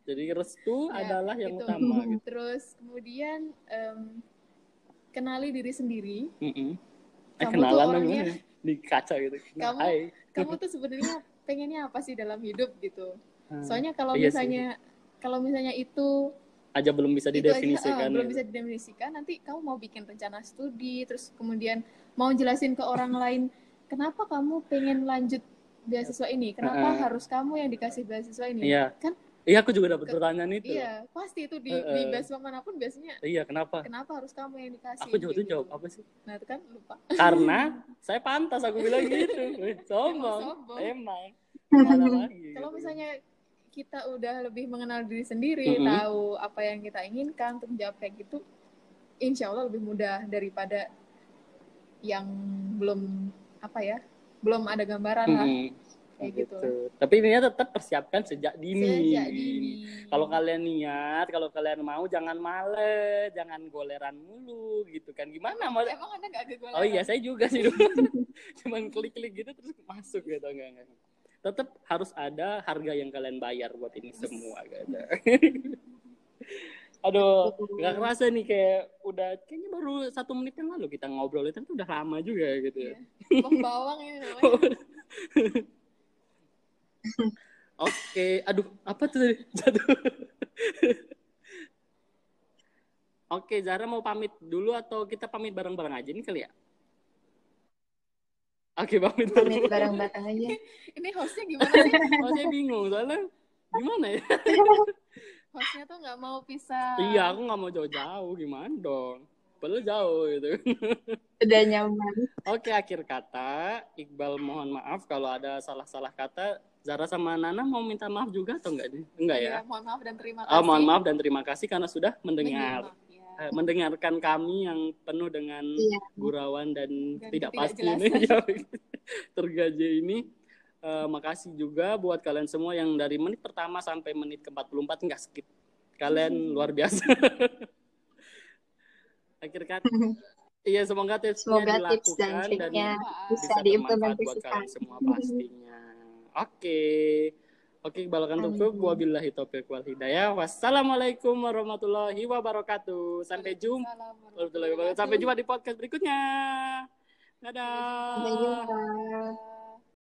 Jadi restu adalah yang utama gitu. Terus kemudian kenali diri sendiri. Kamu kenalan tuh orangnya di kaca gitu. Kamu tuh sebenarnya pengennya apa sih dalam hidup gitu. Soalnya kalau misalnya itu aja belum bisa didefinisikan. Belum bisa didefinisikan, nanti kamu mau bikin rencana studi, terus kemudian mau jelasin ke orang lain, kenapa kamu pengen lanjut beasiswa ini? Kenapa harus kamu yang dikasih beasiswa ini? Kan? Iya, aku juga dapat pertanyaan itu. Iya, pasti itu di beasiswa manapun biasanya. Iya, kenapa harus kamu yang dikasih? Aku juga tuh jawab apa sih? Nah, itu kan lupa. Karena saya pantas, aku bilang gitu. Sombong. Emang. Kalau misalnya kita udah lebih mengenal diri sendiri, tahu apa yang kita inginkan, untuk menjawab kayak gitu, insya Allah lebih mudah daripada yang belum ada gambaran lah. Kayak gitu. Tapi ininya tetap persiapkan sejak dini. Kalau kalian niat, kalau kalian mau, jangan males, jangan goleran mulu gitu kan. Gimana? Emang Anda nggak goleran? Oh iya, saya juga sih. Cuman klik-klik gitu terus masuk gitu. Enggak. Tetap harus ada harga yang kalian bayar buat ini semua gitu. Aduh, nggak kerasa nih, kayaknya baru 1 menit yang lalu kita ngobrol, itu udah lama juga gitu ya. Bawang ini namanya. Oke, aduh, apa tuh tadi? Jatuh. Oke, Zara mau pamit dulu atau kita pamit bareng-bareng aja nih kali ya? Oke, pamit bareng-bareng aja. Ini hostnya gimana sih? Hostnya bingung, soalnya gimana ya? Hostnya tuh nggak mau pisah. Iya, aku nggak mau jauh-jauh, gimana dong? Padahal jauh gitu. Udah nyaman. Oke, akhir kata, Iqbal mohon maaf kalau ada salah-salah kata. Zara sama Nana mau minta maaf juga atau enggak? Enggak ya? Mohon maaf dan terima kasih. Mohon maaf dan terima kasih karena sudah mendengarkan kami yang penuh dengan gurauan dan tidak pasti ini. Tergaji ini. Makasih juga buat kalian semua yang dari menit pertama sampai menit ke-44 nggak skip. Kalian luar biasa. Akhir kata, iya semoga tipsnya dilakukan dan bisa bermanfaat buat kalian semua pastinya. Oke, balakan tutup. Wabillahi taufiq wal hidayah. Wassalamualaikum warahmatullahi wabarakatuh. Sampai jumpa di podcast berikutnya. Dadah. Sampai jumpa.